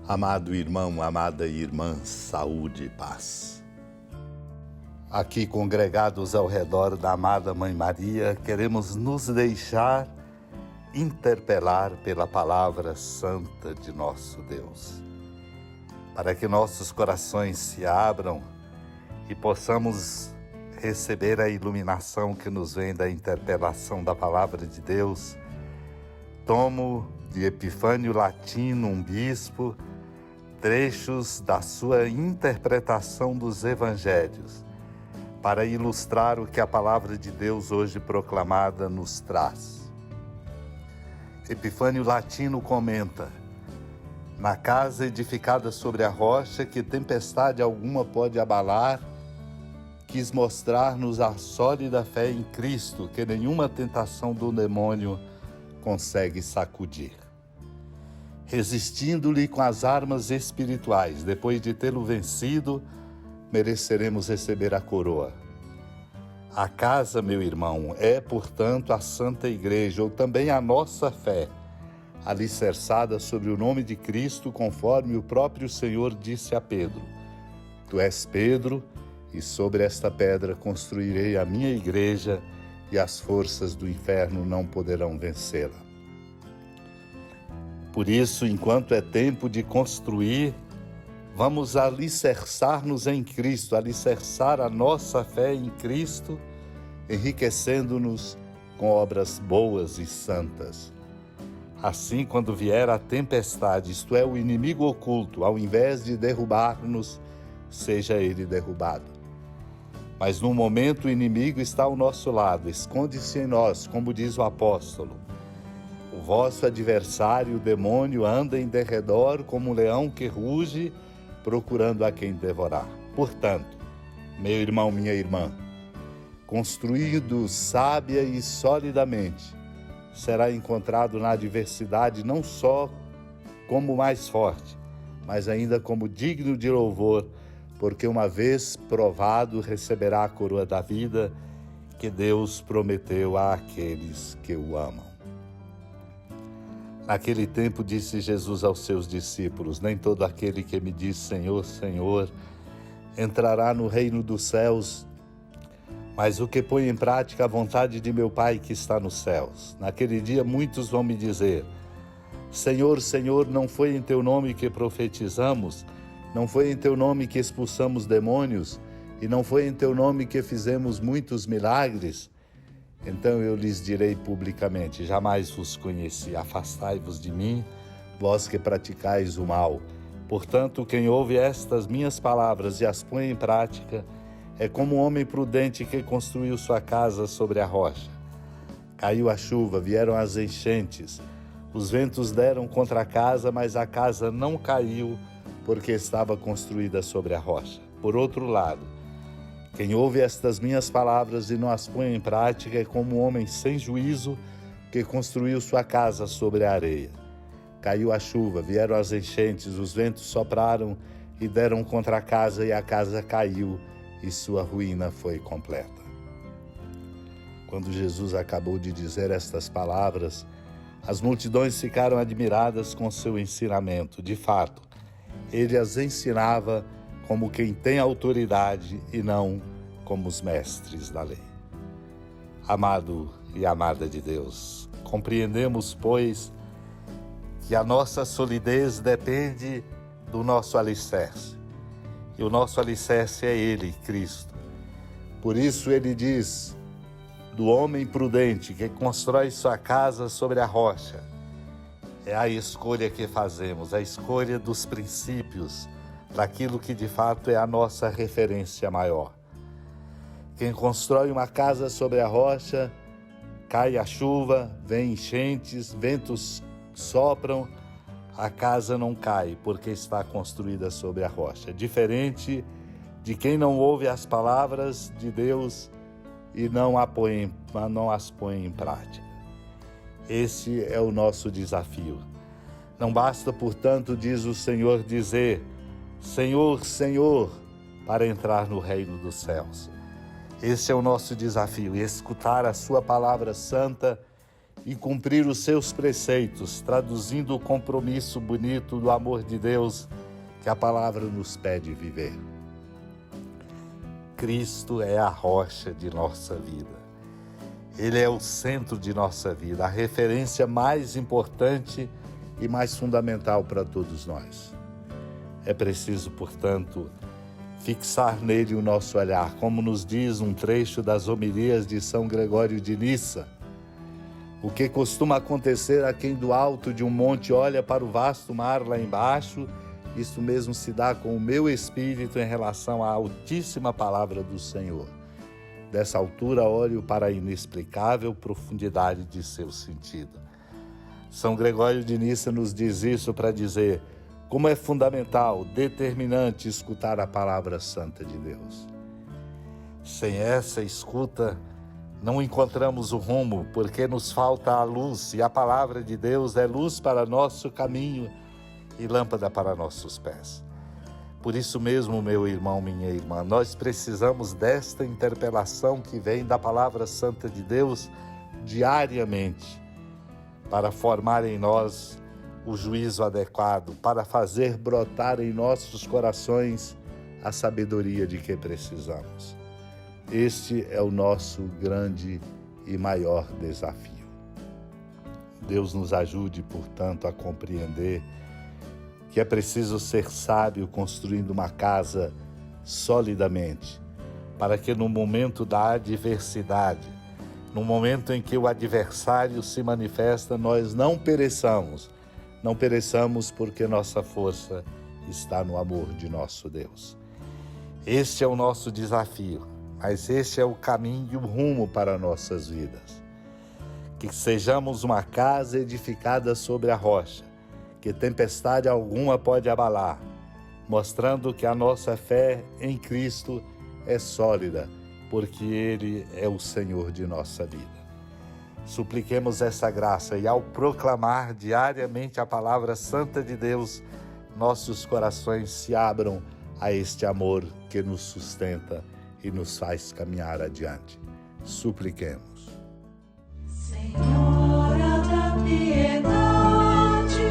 Amado irmão, amada irmã, saúde e paz. Aqui congregados ao redor da amada Mãe Maria, queremos nos deixar interpelar pela palavra santa de nosso Deus, para que nossos corações se abram e possamos receber a iluminação que nos vem da interpelação da palavra de Deus. Tomo de Epifânio Latino, um bispo, trechos da sua interpretação dos evangelhos, para ilustrar o que a palavra de Deus hoje proclamada nos traz. Epifânio Latino comenta: na casa edificada sobre a rocha, que tempestade alguma pode abalar, quis mostrar-nos a sólida fé em Cristo, que nenhuma tentação do demônio consegue sacudir. Resistindo-lhe com as armas espirituais, depois de tê-lo vencido, mereceremos receber a coroa. A casa, meu irmão, é, portanto, a Santa Igreja, ou também a nossa fé, alicerçada sobre o nome de Cristo, conforme o próprio Senhor disse a Pedro: Tu és Pedro, e sobre esta pedra construirei a minha igreja, e as forças do inferno não poderão vencê-la. Por isso, enquanto é tempo de construir, vamos alicerçar-nos em Cristo, alicerçar a nossa fé em Cristo, enriquecendo-nos com obras boas e santas. Assim, quando vier a tempestade, isto é, o inimigo oculto, ao invés de derrubar-nos, seja ele derrubado. Mas no momento o inimigo está ao nosso lado, esconde-se em nós, como diz o apóstolo. O vosso adversário, o demônio, anda em derredor como um leão que ruge, procurando a quem devorar. Portanto, meu irmão, minha irmã, construído sábia e solidamente, será encontrado na adversidade não só como mais forte, mas ainda como digno de louvor, porque uma vez provado receberá a coroa da vida que Deus prometeu àqueles que o amam. Naquele tempo disse Jesus aos seus discípulos: nem todo aquele que me diz Senhor, Senhor, entrará no reino dos céus, mas o que põe em prática a vontade de meu Pai que está nos céus. Naquele dia muitos vão me dizer: Senhor, Senhor, não foi em teu nome que profetizamos? Não foi em teu nome que expulsamos demônios? E não foi em teu nome que fizemos muitos milagres? Então eu lhes direi publicamente: jamais vos conheci, afastai-vos de mim, vós que praticais o mal. Portanto, quem ouve estas minhas palavras e as põe em prática, é como um homem prudente que construiu sua casa sobre a rocha. Caiu a chuva, vieram as enchentes, os ventos deram contra a casa, mas a casa não caiu, porque estava construída sobre a rocha. Por outro lado, quem ouve estas minhas palavras e não as põe em prática é como um homem sem juízo que construiu sua casa sobre a areia. Caiu a chuva, vieram as enchentes, os ventos sopraram e deram contra a casa, e a casa caiu, e sua ruína foi completa. Quando Jesus acabou de dizer estas palavras, as multidões ficaram admiradas com seu ensinamento. De fato, ele as ensinava como quem tem autoridade e não como os mestres da lei. Amado e amada de Deus, compreendemos, pois, que a nossa solidez depende do nosso alicerce. E o nosso alicerce é Ele, Cristo. Por isso ele diz do homem prudente que constrói sua casa sobre a rocha. É a escolha que fazemos, a escolha dos princípios, daquilo que de fato é a nossa referência maior. Quem constrói uma casa sobre a rocha, cai a chuva, vem enchentes, ventos sopram, a casa não cai, porque está construída sobre a rocha. Diferente de quem não ouve as palavras de Deus e não as põe em prática. Esse é o nosso desafio. Não basta, portanto, diz o Senhor, dizer Senhor, Senhor, para entrar no reino dos céus. Esse é o nosso desafio, escutar a sua palavra santa e cumprir os seus preceitos, traduzindo o compromisso bonito do amor de Deus que a palavra nos pede viver. Cristo é a rocha de nossa vida. Ele é o centro de nossa vida, a referência mais importante e mais fundamental para todos nós. É preciso, portanto, fixar nele o nosso olhar, como nos diz um trecho das homilias de São Gregório de Nissa. O que costuma acontecer a quem do alto de um monte olha para o vasto mar lá embaixo, isso mesmo se dá com o meu espírito em relação à altíssima palavra do Senhor. Dessa altura olho para a inexplicável profundidade de seu sentido. São Gregório de Nissa nos diz isso para dizer como é fundamental, determinante escutar a palavra santa de Deus. Sem essa escuta, não encontramos o rumo, porque nos falta a luz, e a palavra de Deus é luz para nosso caminho e lâmpada para nossos pés. Por isso mesmo, meu irmão, minha irmã, nós precisamos desta interpelação que vem da palavra santa de Deus diariamente, para formar em nós o juízo adequado, para fazer brotar em nossos corações a sabedoria de que precisamos. Este é o nosso grande e maior desafio. Deus nos ajude, portanto, a compreender que é preciso ser sábio construindo uma casa solidamente, para que no momento da adversidade, no momento em que o adversário se manifesta, nós não pereçamos porque nossa força está no amor de nosso Deus. Este é o nosso desafio, mas este é o caminho e o rumo para nossas vidas. Que sejamos uma casa edificada sobre a rocha, que tempestade alguma pode abalar, mostrando que a nossa fé em Cristo é sólida, porque Ele é o Senhor de nossa vida. Supliquemos essa graça e ao proclamar diariamente a palavra santa de Deus, nossos corações se abram a este amor que nos sustenta e nos faz caminhar adiante. Supliquemos. Senhora da piedade,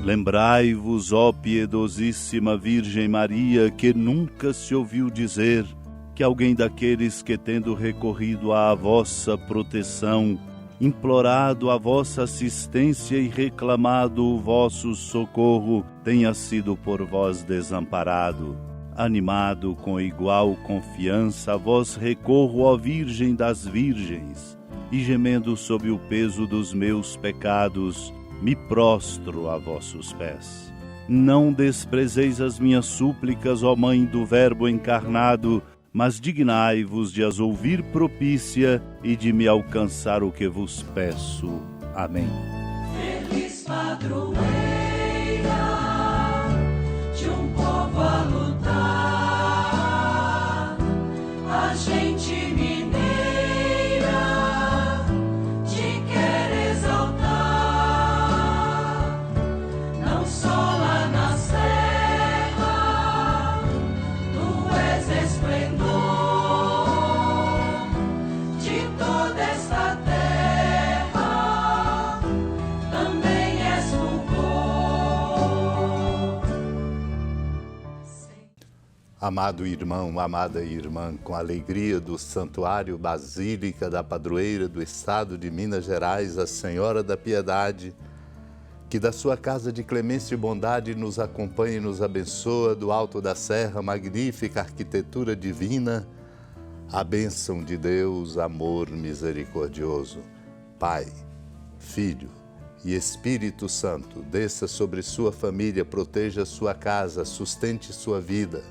lembrai-vos, ó piedosíssima Virgem Maria, que nunca se ouviu dizer que alguém daqueles que, tendo recorrido à vossa proteção, implorado a vossa assistência e reclamado o vosso socorro, tenha sido por vós desamparado. Animado com igual confiança, a vós recorro, ó Virgem das Virgens, e gemendo sob o peso dos meus pecados, me prostro a vossos pés. Não desprezeis as minhas súplicas, ó Mãe do Verbo encarnado, mas dignai-vos de as ouvir propícia e de me alcançar o que vos peço. Amém. Feliz padroeira de um povo a lutar, a gente mineira te quer exaltar, não só lá na serra, tu és esplendor de toda esta terra, também és fulgor. Amado irmão, amada irmã, com a alegria do Santuário Basílica da Padroeira do Estado de Minas Gerais, a Senhora da Piedade, que da sua casa de clemência e bondade nos acompanha e nos abençoa do alto da serra, magnífica arquitetura divina, a bênção de Deus, amor misericordioso, Pai, Filho e Espírito Santo, desça sobre sua família, proteja sua casa, sustente sua vida,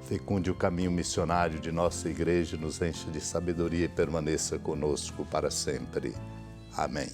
fecunde o caminho missionário de nossa igreja, nos encha de sabedoria e permaneça conosco para sempre. Amém.